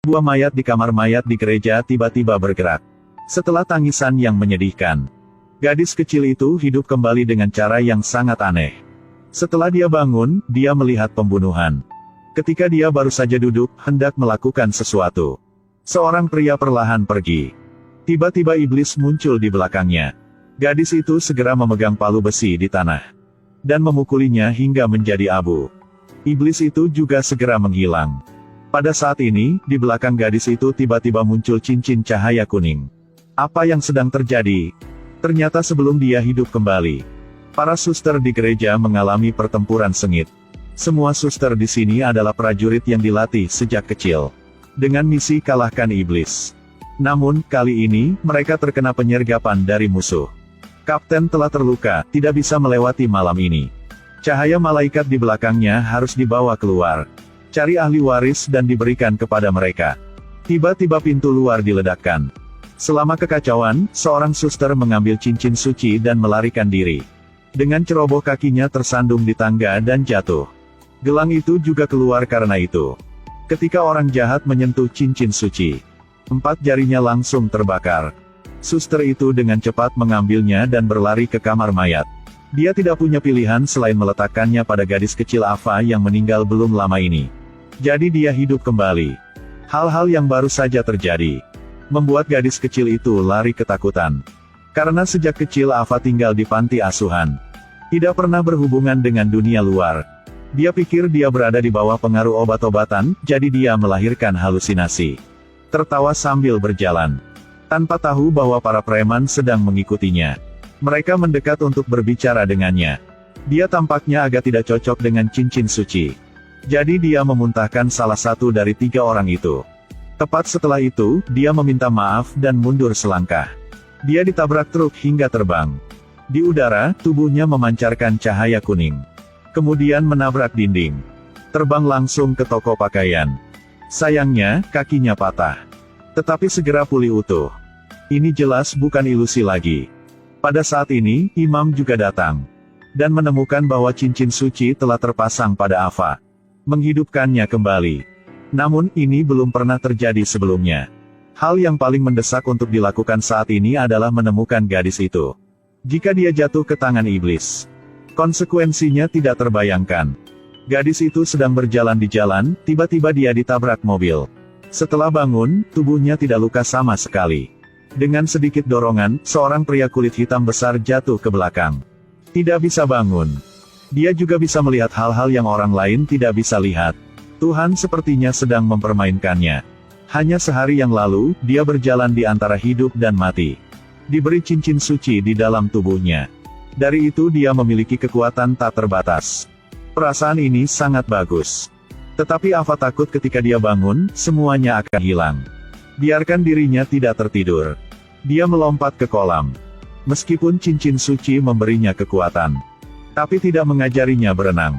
Dua mayat di kamar mayat di gereja tiba-tiba bergerak. Setelah tangisan yang menyedihkan, gadis kecil itu hidup kembali dengan cara yang sangat aneh. Setelah dia bangun, dia melihat pembunuhan. Ketika dia baru saja duduk, hendak melakukan sesuatu, seorang pria perlahan pergi. Tiba-tiba iblis muncul di belakangnya. Gadis itu segera memegang palu besi di tanah dan memukulinya hingga menjadi abu. Iblis itu juga segera menghilang. Pada saat ini, di belakang gadis itu tiba-tiba muncul cincin cahaya kuning. Apa yang sedang terjadi? Ternyata sebelum dia hidup kembali, para suster di gereja mengalami pertempuran sengit. Semua suster di sini adalah prajurit yang dilatih sejak kecil dengan misi kalahkan iblis. Namun, kali ini, mereka terkena penyergapan dari musuh. Kapten telah terluka, tidak bisa melewati malam ini. Cahaya malaikat di belakangnya harus dibawa keluar. Cari ahli waris dan diberikan kepada mereka. Tiba-tiba pintu luar diledakkan. Selama kekacauan, seorang suster mengambil cincin suci dan melarikan diri. Dengan ceroboh kakinya tersandung di tangga dan jatuh. Gelang itu juga keluar karena itu. Ketika orang jahat menyentuh cincin suci, 4 jarinya langsung terbakar. Suster itu dengan cepat mengambilnya dan berlari ke kamar mayat. Dia tidak punya pilihan selain meletakkannya pada gadis kecil Ava yang meninggal belum lama ini. Jadi dia hidup kembali. Hal-hal yang baru saja terjadi membuat gadis kecil itu lari ketakutan. Karena sejak kecil Ava tinggal di panti asuhan. Tidak pernah berhubungan dengan dunia luar. Dia pikir dia berada di bawah pengaruh obat-obatan, jadi dia melahirkan halusinasi. Tertawa sambil berjalan. Tanpa tahu bahwa para preman sedang mengikutinya. Mereka mendekat untuk berbicara dengannya. Dia tampaknya agak tidak cocok dengan cincin suci. Jadi dia memuntahkan salah satu dari 3 orang itu. Tepat setelah itu, dia meminta maaf dan mundur selangkah. Dia ditabrak truk hingga terbang. Di udara, tubuhnya memancarkan cahaya kuning. Kemudian menabrak dinding. Terbang langsung ke toko pakaian. Sayangnya, kakinya patah. Tetapi segera pulih utuh. Ini jelas bukan ilusi lagi. Pada saat ini, imam juga datang. Dan menemukan bahwa cincin suci telah terpasang pada Ava. Menghidupkannya kembali. Namun, ini belum pernah terjadi sebelumnya. Hal yang paling mendesak untuk dilakukan saat ini adalah menemukan gadis itu. Jika dia jatuh ke tangan iblis, konsekuensinya tidak terbayangkan. Gadis itu sedang berjalan di jalan, tiba-tiba dia ditabrak mobil. Setelah bangun, tubuhnya tidak luka sama sekali. Dengan sedikit dorongan, seorang pria kulit hitam besar jatuh ke belakang. Tidak bisa bangun. Dia juga bisa melihat hal-hal yang orang lain tidak bisa lihat. Tuhan sepertinya sedang mempermainkannya. Hanya sehari yang lalu, dia berjalan di antara hidup dan mati. Diberi cincin suci di dalam tubuhnya. Dari itu dia memiliki kekuatan tak terbatas. Perasaan ini sangat bagus. Tetapi Ava takut ketika dia bangun, semuanya akan hilang. Biarkan dirinya tidak tertidur. Dia melompat ke kolam. Meskipun cincin suci memberinya kekuatan, tapi tidak mengajarinya berenang.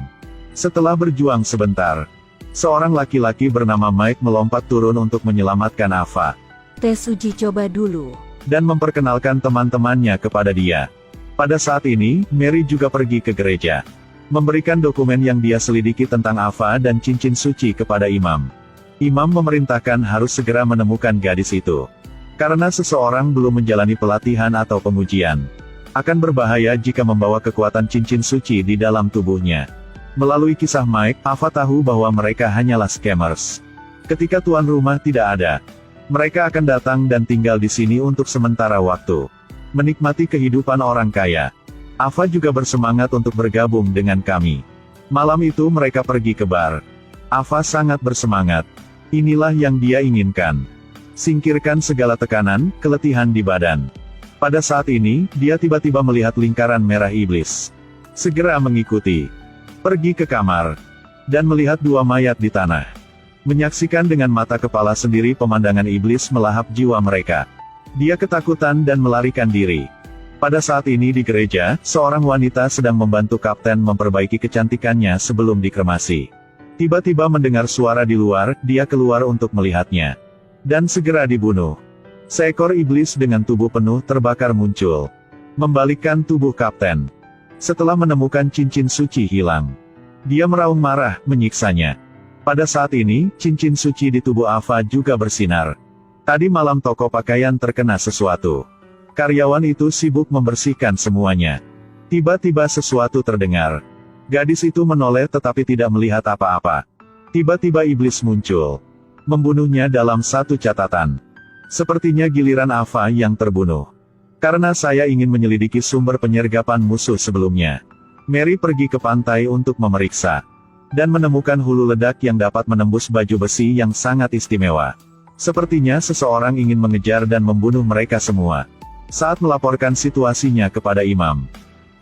Setelah berjuang sebentar, seorang laki-laki bernama Mike melompat turun untuk menyelamatkan Ava. Tes uji coba dulu. Dan memperkenalkan teman-temannya kepada dia. Pada saat ini, Mary juga pergi ke gereja. Memberikan dokumen yang dia selidiki tentang Ava dan cincin suci kepada imam. Imam memerintahkan harus segera menemukan gadis itu. Karena seseorang belum menjalani pelatihan atau pengujian. Akan berbahaya jika membawa kekuatan cincin suci di dalam tubuhnya. Melalui kisah Mike, Ava tahu bahwa mereka hanyalah scammers. Ketika tuan rumah tidak ada, mereka akan datang dan tinggal di sini untuk sementara waktu. Menikmati kehidupan orang kaya. Ava juga bersemangat untuk bergabung dengan kami. Malam itu mereka pergi ke bar. Ava sangat bersemangat. Inilah yang dia inginkan. Singkirkan segala tekanan, keletihan di badan. Pada saat ini, dia tiba-tiba melihat lingkaran merah iblis. Segera mengikuti. Pergi ke kamar. Dan melihat 2 mayat di tanah. Menyaksikan dengan mata kepala sendiri pemandangan iblis melahap jiwa mereka. Dia ketakutan dan melarikan diri. Pada saat ini di gereja, seorang wanita sedang membantu kapten memperbaiki kecantikannya sebelum dikremasi. Tiba-tiba mendengar suara di luar, dia keluar untuk melihatnya. Dan segera dibunuh. Seekor iblis dengan tubuh penuh terbakar muncul. Membalikkan tubuh kapten. Setelah menemukan cincin suci hilang, dia meraung marah, menyiksanya. Pada saat ini, cincin suci di tubuh Ava juga bersinar. Tadi malam toko pakaian terkena sesuatu. Karyawan itu sibuk membersihkan semuanya. Tiba-tiba sesuatu terdengar. Gadis itu menoleh tetapi tidak melihat apa-apa. Tiba-tiba iblis muncul. Membunuhnya dalam satu catatan. Sepertinya giliran Ava yang terbunuh. Karena saya ingin menyelidiki sumber penyergapan musuh sebelumnya. Mary pergi ke pantai untuk memeriksa. Dan menemukan hulu ledak yang dapat menembus baju besi yang sangat istimewa. Sepertinya seseorang ingin mengejar dan membunuh mereka semua. Saat melaporkan situasinya kepada imam,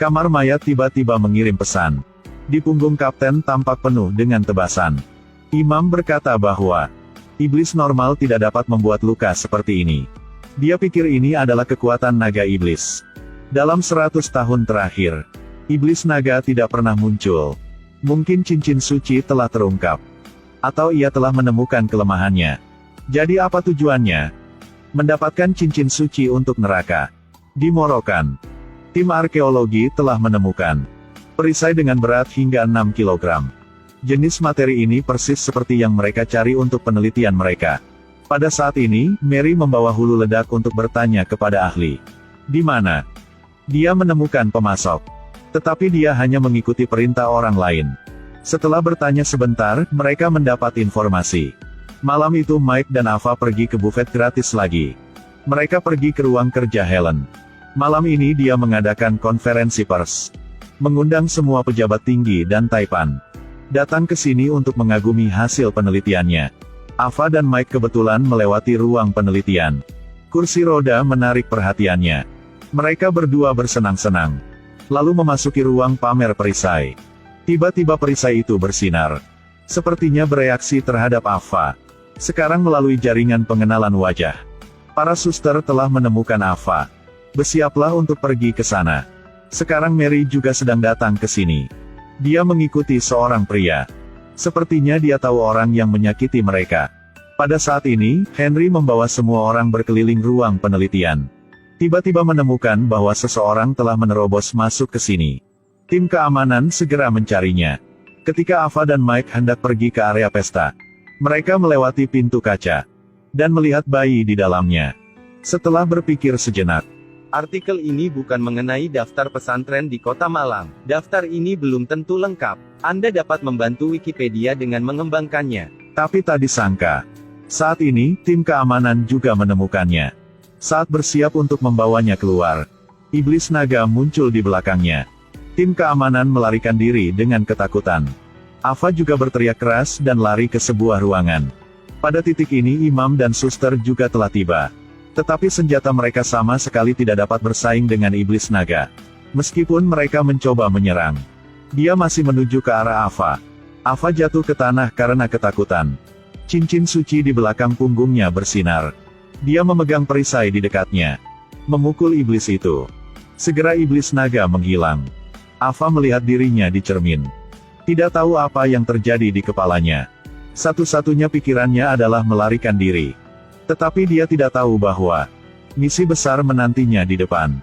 kamar mayat tiba-tiba mengirim pesan. Di punggung kapten tampak penuh dengan tebasan. Imam berkata bahwa iblis normal tidak dapat membuat luka seperti ini. Dia pikir ini adalah kekuatan naga iblis. Dalam 100 tahun terakhir, iblis naga tidak pernah muncul. Mungkin cincin suci telah terungkap. Atau ia telah menemukan kelemahannya. Jadi apa tujuannya? Mendapatkan cincin suci untuk neraka. Di Morokan, tim arkeologi telah menemukan perisai dengan berat hingga 6 kg. Jenis materi ini persis seperti yang mereka cari untuk penelitian mereka. Pada saat ini, Mary membawa hulu ledak untuk bertanya kepada ahli. Di mana? Dia menemukan pemasok. Tetapi dia hanya mengikuti perintah orang lain. Setelah bertanya sebentar, mereka mendapat informasi. Malam itu Mike dan Ava pergi ke bufet gratis lagi. Mereka pergi ke ruang kerja Helen. Malam ini dia mengadakan konferensi pers. Mengundang semua pejabat tinggi dan Taipan. Datang ke sini untuk mengagumi hasil penelitiannya. Ava dan Mike kebetulan melewati ruang penelitian. Kursi roda menarik perhatiannya. Mereka berdua bersenang-senang. Lalu memasuki ruang pamer perisai. Tiba-tiba perisai itu bersinar. Sepertinya bereaksi terhadap Ava. Sekarang melalui jaringan pengenalan wajah. Para suster telah menemukan Ava. Bersiaplah untuk pergi ke sana. Sekarang Mary juga sedang datang ke sini. Dia mengikuti seorang pria. Sepertinya dia tahu orang yang menyakiti mereka. Pada saat ini, Henry membawa semua orang berkeliling ruang penelitian. Tiba-tiba menemukan bahwa seseorang telah menerobos masuk ke sini. Tim keamanan segera mencarinya. Ketika Ava dan Mike hendak pergi ke area pesta, mereka melewati pintu kaca dan melihat bayi di dalamnya. Setelah berpikir sejenak, artikel ini bukan mengenai daftar pesantren di Kota Malang. Daftar ini belum tentu lengkap. Anda dapat membantu Wikipedia dengan mengembangkannya. Tapi tak disangka, saat ini tim keamanan juga menemukannya. Saat bersiap untuk membawanya keluar, iblis naga muncul di belakangnya. Tim keamanan melarikan diri dengan ketakutan. Ava juga berteriak keras dan lari ke sebuah ruangan. Pada titik ini imam dan suster juga telah tiba. Tetapi senjata mereka sama sekali tidak dapat bersaing dengan iblis naga. Meskipun mereka mencoba menyerang, dia masih menuju ke arah Ava. Ava jatuh ke tanah karena ketakutan. Cincin suci di belakang punggungnya bersinar. Dia memegang perisai di dekatnya. Memukul iblis itu. Segera iblis naga menghilang. Ava melihat dirinya di cermin. Tidak tahu apa yang terjadi di kepalanya. Satu-satunya pikirannya adalah melarikan diri. Tetapi dia tidak tahu bahwa misi besar menantinya di depan.